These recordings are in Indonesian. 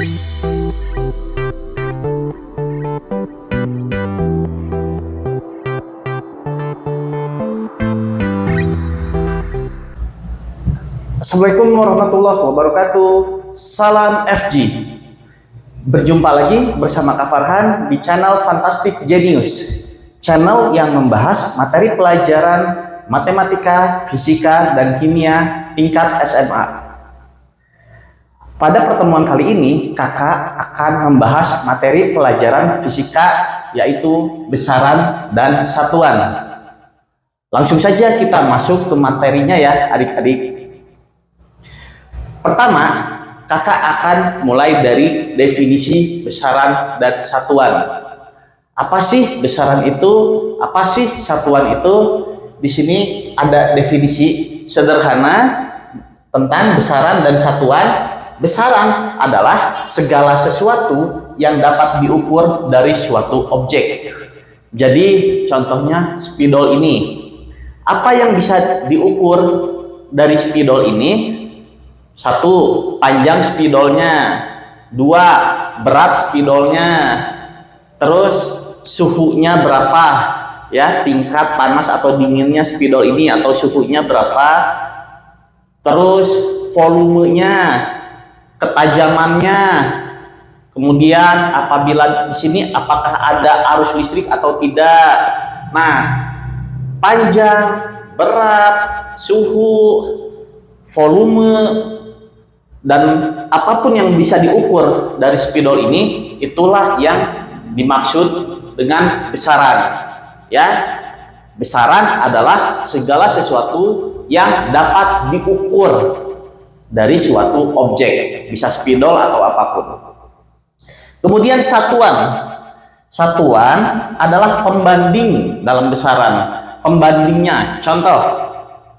Assalamualaikum warahmatullahi wabarakatuh. Salam FG. Berjumpa lagi bersama Kak Farhan di channel Fantastic Genius, channel yang membahas materi pelajaran matematika, fisika, dan kimia tingkat SMA. Pada pertemuan kali ini, kakak akan membahas materi pelajaran fisika, yaitu besaran dan satuan. Langsung saja kita masuk ke materinya ya adik-adik. Pertama, kakak akan mulai dari definisi besaran dan satuan. Apa sih besaran itu? Apa sih satuan itu? Di sini ada definisi sederhana tentang besaran dan satuan. Besaran adalah segala sesuatu yang dapat diukur dari suatu objek. Jadi contohnya spidol ini. Apa yang bisa diukur dari spidol ini? 1. Panjang spidolnya. 2. Berat spidolnya. Terus suhunya berapa, ya, tingkat panas atau dinginnya spidol ini atau suhunya berapa. Terus volumenya, ketajamannya. Kemudian apabila di sini apakah ada arus listrik atau tidak. Nah, panjang, berat, suhu, volume, dan apapun yang bisa diukur dari spidol ini, itulah yang dimaksud dengan besaran. Ya, besaran adalah segala sesuatu yang dapat diukur dari suatu objek, bisa spidol atau apapun. Kemudian satuan. Satuan adalah pembanding dalam besaran. Pembandingnya, contoh,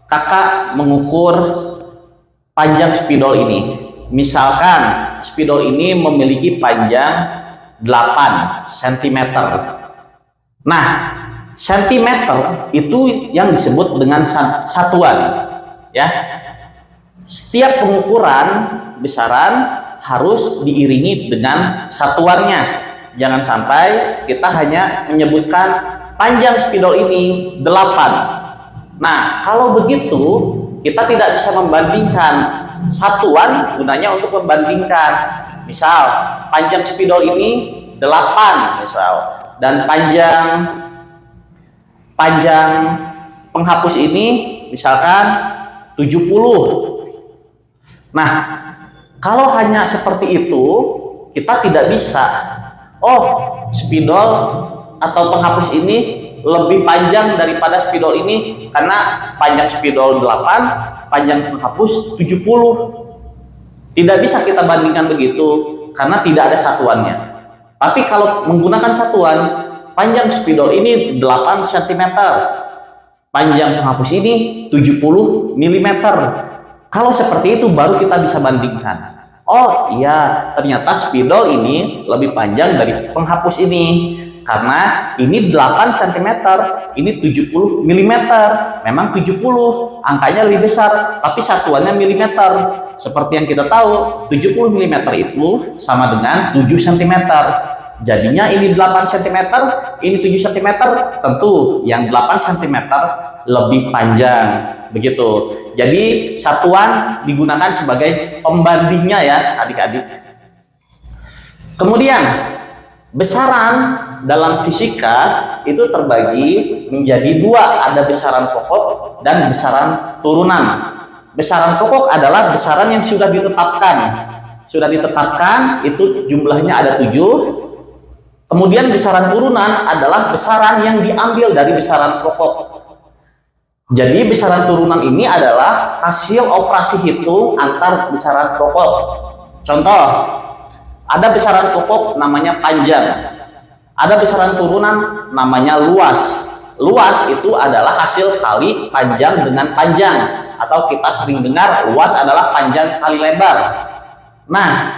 kakak mengukur panjang spidol ini. Misalkan spidol ini memiliki panjang 8 cm. Nah, cm itu yang disebut dengan satuan, ya. Setiap pengukuran besaran harus diiringi dengan satuannya. Jangan sampai kita hanya menyebutkan panjang spidol ini 8. Nah, kalau begitu kita tidak bisa membandingkan. Satuan gunanya untuk membandingkan. Misal, panjang spidol ini 8 misal, dan panjang penghapus ini misalkan 70. Nah, kalau hanya seperti itu, kita tidak bisa, oh, spidol atau penghapus ini lebih panjang daripada spidol ini karena panjang spidol 8, panjang penghapus 70. Tidak bisa kita bandingkan begitu karena tidak ada satuannya. Tapi kalau menggunakan satuan, panjang spidol ini 8 cm, panjang penghapus ini 70 mm. Kalau seperti itu baru kita bisa bandingkan. Oh iya, ternyata spidol ini lebih panjang dari penghapus ini. Karena ini 8 cm, ini 70 mm. Memang 70, angkanya lebih besar, tapi satuannya milimeter. Seperti yang kita tahu, 70 mm itu sama dengan 7 cm. Jadinya ini 8 cm, ini 7 cm. Tentu yang 8 cm lebih panjang. Begitu. Jadi satuan digunakan sebagai pembandingnya ya adik-adik. Kemudian besaran dalam fisika itu terbagi menjadi 2, ada besaran pokok dan besaran turunan. Besaran pokok adalah besaran yang sudah ditetapkan. Sudah ditetapkan, itu jumlahnya ada 7. Kemudian besaran turunan adalah besaran yang diambil dari besaran pokok. Jadi besaran turunan ini adalah hasil operasi hitung antar besaran pokok. Contoh, ada besaran pokok namanya panjang. Ada besaran turunan namanya luas. Luas itu adalah hasil kali panjang dengan panjang, atau kita sering dengar luas adalah panjang kali lebar. Nah,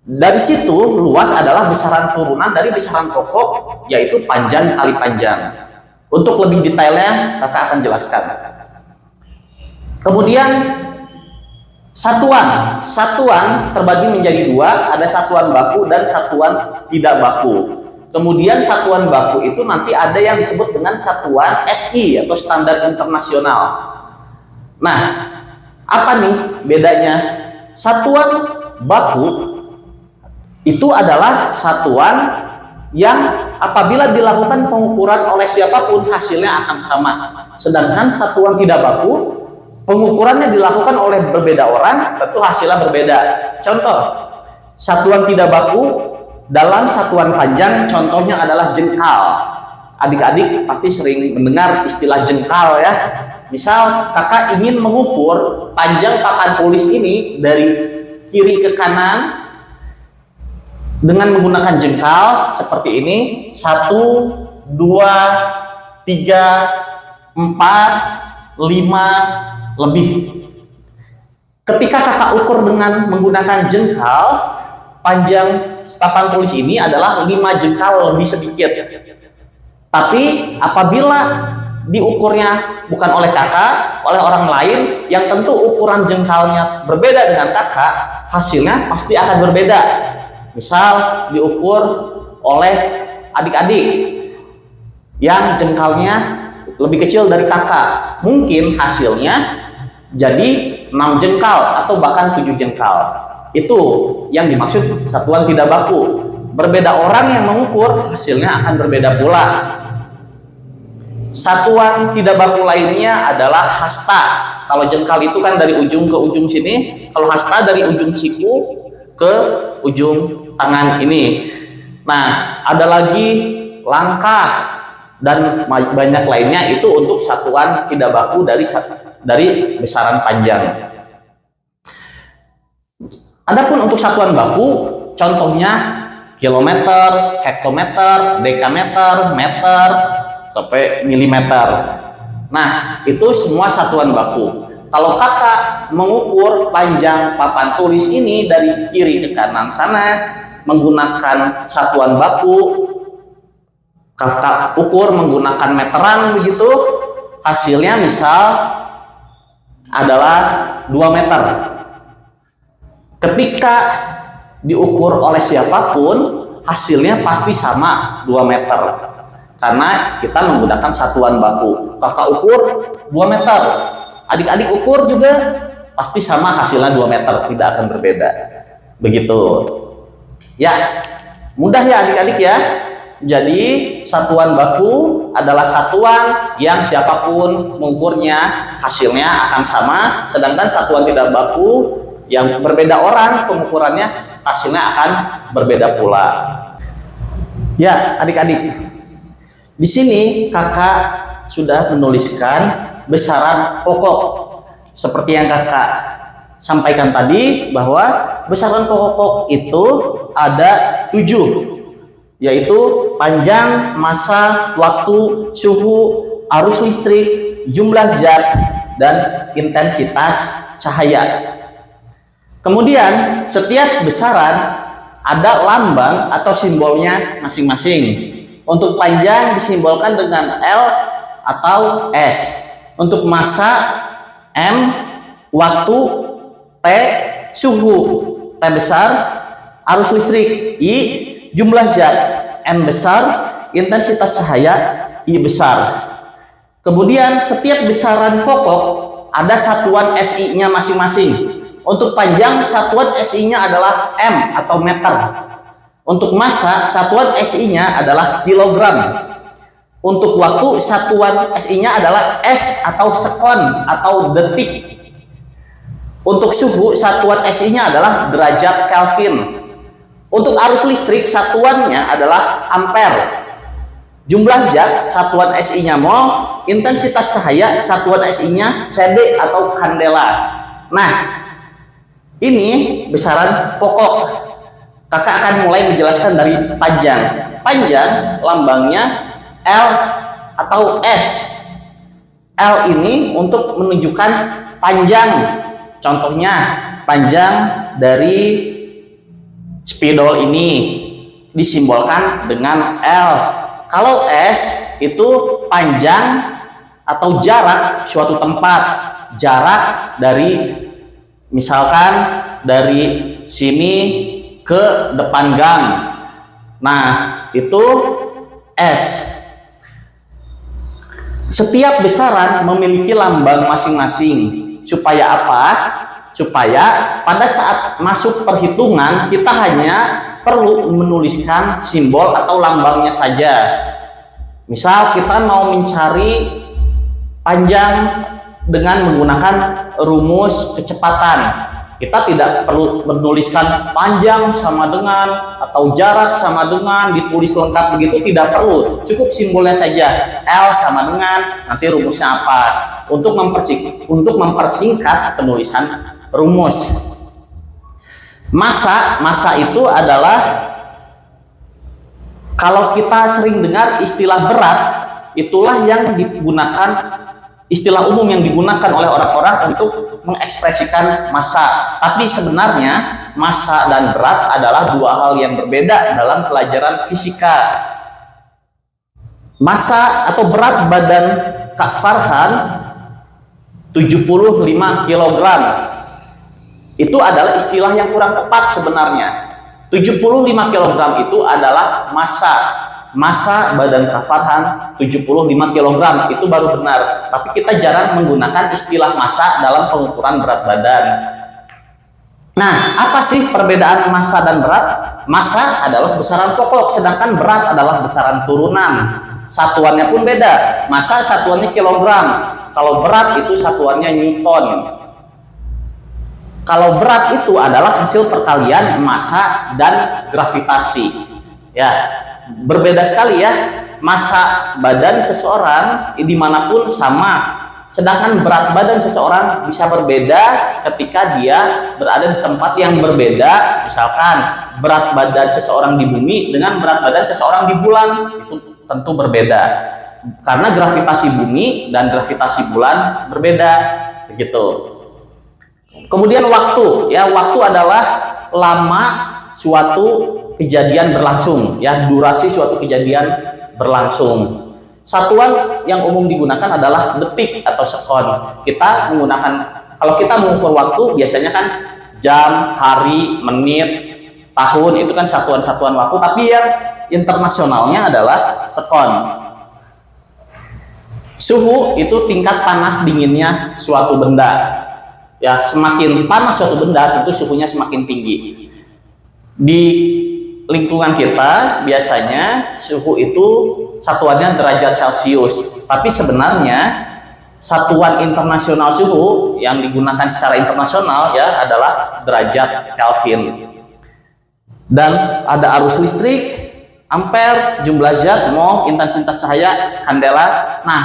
dari situ luas adalah besaran turunan dari besaran pokok, yaitu panjang kali panjang. Untuk lebih detailnya kakak akan jelaskan. Kemudian Satuan terbagi menjadi dua, ada satuan baku dan satuan tidak baku. Kemudian satuan baku itu nanti ada yang disebut dengan satuan SI atau standar internasional. Nah, apa nih bedanya? Satuan baku itu adalah satuan yang apabila dilakukan pengukuran oleh siapapun hasilnya akan sama. Sedangkan satuan tidak baku, pengukurannya dilakukan oleh berbeda orang, tentu hasilnya berbeda. Contoh, satuan tidak baku dalam satuan panjang, contohnya adalah jengkal. Adik-adik pasti sering mendengar istilah jengkal ya. Misal kakak ingin mengukur panjang papan tulis ini dari kiri ke kanan dengan menggunakan jengkal seperti ini, 1, 2, 3, 4, 5, lebih. Ketika kakak ukur dengan menggunakan jengkal, panjang papan tulis ini adalah 5 jengkal lebih sedikit. Tapi apabila diukurnya bukan oleh kakak, oleh orang lain yang tentu ukuran jengkalnya berbeda dengan kakak, hasilnya pasti akan berbeda. Misal diukur oleh adik-adik yang jengkalnya lebih kecil dari kakak, mungkin hasilnya jadi 6 jengkal atau bahkan 7 jengkal. Itu yang dimaksud satuan tidak baku. Berbeda orang yang mengukur, hasilnya akan berbeda pula. Satuan tidak baku lainnya adalah hasta. Kalau jengkal itu kan dari ujung ke ujung sini, kalau hasta dari ujung siku ke ujung tangan ini. Nah, ada lagi langkah dan banyak lainnya, itu untuk satuan tidak baku dari besaran panjang. Adapun untuk satuan baku, contohnya kilometer, hektometer, dekameter, meter, sampai milimeter. Nah, itu semua satuan baku. Kalau kakak mengukur panjang papan tulis ini dari kiri ke kanan sana menggunakan satuan baku, kakak ukur menggunakan meteran begitu, hasilnya misal adalah 2 meter. Ketika diukur oleh siapapun, hasilnya pasti sama 2 meter. Karena kita menggunakan satuan baku. Kakak ukur 2 meter. Adik-adik ukur juga pasti sama, hasilnya 2 meter, tidak akan berbeda. Begitu. Ya, mudah ya adik-adik ya. Jadi satuan baku adalah satuan yang siapapun mengukurnya hasilnya akan sama, sedangkan satuan tidak baku yang berbeda orang pengukurannya hasilnya akan berbeda pula. Ya, adik-adik. Di sini kakak sudah menuliskan besaran pokok seperti yang kakak sampaikan tadi, bahwa besaran pokok itu ada 7, yaitu panjang, massa, waktu, suhu, arus listrik, jumlah zat, dan intensitas cahaya. Kemudian setiap besaran ada lambang atau simbolnya masing-masing. Untuk panjang disimbolkan dengan L atau S. Untuk massa M, waktu T, suhu T besar, arus listrik I, jumlah zat N besar, intensitas cahaya I besar. Kemudian setiap besaran pokok ada satuan SI-nya masing-masing. Untuk panjang satuan SI-nya adalah M atau meter. Untuk massa satuan SI-nya adalah kilogram. Untuk waktu satuan SI-nya adalah S atau sekon atau detik. Untuk suhu satuan SI-nya adalah derajat Kelvin. Untuk arus listrik satuannya adalah ampere. Jumlah zat satuan SI-nya mol, intensitas cahaya satuan SI-nya CD atau kandela. Nah, ini besaran pokok. Kakak akan mulai menjelaskan dari panjang. Panjang lambangnya L atau S. L ini untuk menunjukkan panjang. Contohnya panjang dari spidol ini disimbolkan dengan L. Kalau S itu panjang atau jarak suatu tempat, jarak dari Misalkan dari sini ke depan gang. Nah, itu S. Setiap besaran memiliki lambang masing-masing. Supaya apa? Supaya pada saat masuk perhitungan kita hanya perlu menuliskan simbol atau lambangnya saja. Misal kita mau mencari panjang dengan menggunakan rumus kecepatan, kita tidak perlu menuliskan panjang sama dengan atau jarak sama dengan ditulis lengkap begitu, tidak perlu, cukup simbolnya saja, L sama dengan nanti rumusnya apa, untuk mempersingkat penulisan rumus. Massa itu adalah, kalau kita sering dengar istilah berat, itulah yang digunakan, istilah umum yang digunakan oleh orang-orang untuk mengekspresikan massa. Tapi sebenarnya massa dan berat adalah dua hal yang berbeda dalam pelajaran fisika. Massa atau berat badan Kak Farhan 75 kg. Itu adalah istilah yang kurang tepat sebenarnya. 75 kg itu adalah massa badan Kak Farhan 75 kg, itu baru benar. Tapi kita jarang menggunakan istilah massa dalam pengukuran berat badan. Nah, apa sih perbedaan massa dan berat? Massa adalah besaran pokok, sedangkan berat adalah besaran turunan. Satuannya pun beda. Massa satuannya kilogram, kalau berat itu satuannya newton. Kalau berat itu adalah hasil perkalian massa dan gravitasi. Ya, berbeda sekali ya. Massa badan seseorang dimanapun sama, sedangkan berat badan seseorang bisa berbeda ketika dia berada di tempat yang berbeda. Misalkan berat badan seseorang di bumi dengan berat badan seseorang di bulan, itu tentu berbeda karena gravitasi bumi dan gravitasi bulan berbeda, begitu. Kemudian waktu, ya, waktu adalah lama suatu kejadian berlangsung, ya, durasi suatu kejadian berlangsung. Satuan yang umum digunakan adalah detik atau sekon. Kita menggunakan, kalau kita mengukur waktu biasanya kan jam, hari, menit, tahun, itu kan satuan-satuan waktu, tapi yang internasionalnya adalah sekon. Suhu itu tingkat panas dinginnya suatu benda. Ya, semakin panas suatu benda tentu suhunya semakin tinggi. Di lingkungan kita biasanya suhu itu satuannya derajat Celcius, tapi sebenarnya satuan internasional suhu yang digunakan secara internasional ya adalah derajat Kelvin. Dan ada arus listrik, ampere, jumlah zat, mol, intensitas cahaya, kandela. Nah,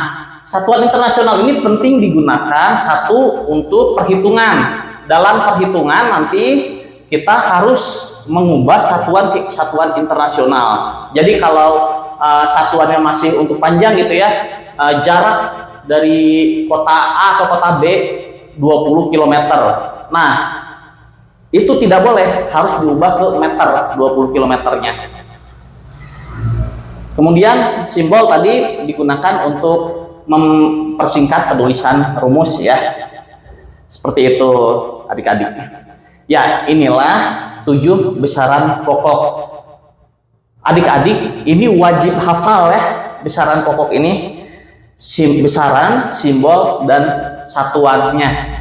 satuan internasional ini penting digunakan satu untuk perhitungan. Dalam perhitungan nanti kita harus mengubah satuan internasional. Jadi kalau satuannya masih untuk panjang gitu ya, jarak dari kota A ke kota B 20 km. Nah, itu tidak boleh, harus diubah ke meter 20 km-nya. Kemudian simbol tadi digunakan untuk mempersingkat penulisan rumus ya. Seperti itu adik-adik. Ya, inilah 7 besaran pokok. Adik-adik ini wajib hafal ya, besaran pokok ini. Besaran, simbol, dan satuannya.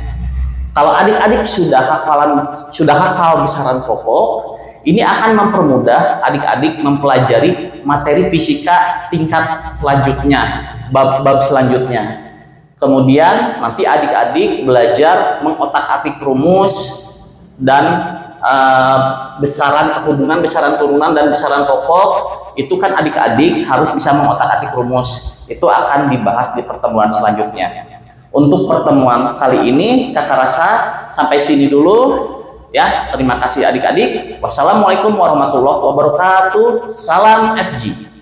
Kalau adik-adik sudah hafal besaran pokok, ini akan mempermudah adik-adik mempelajari materi fisika tingkat selanjutnya, bab-bab selanjutnya. Kemudian nanti adik-adik belajar mengotak-atik rumus dan besaran kehubungan, besaran turunan, dan besaran pokok. Itu kan adik-adik harus bisa mengotak-atik rumus. Itu akan dibahas di pertemuan selanjutnya. Untuk pertemuan kali ini kakak rasa sampai sini dulu ya. Terima kasih adik-adik. Wassalamualaikum warahmatullahi wabarakatuh. Salam FG.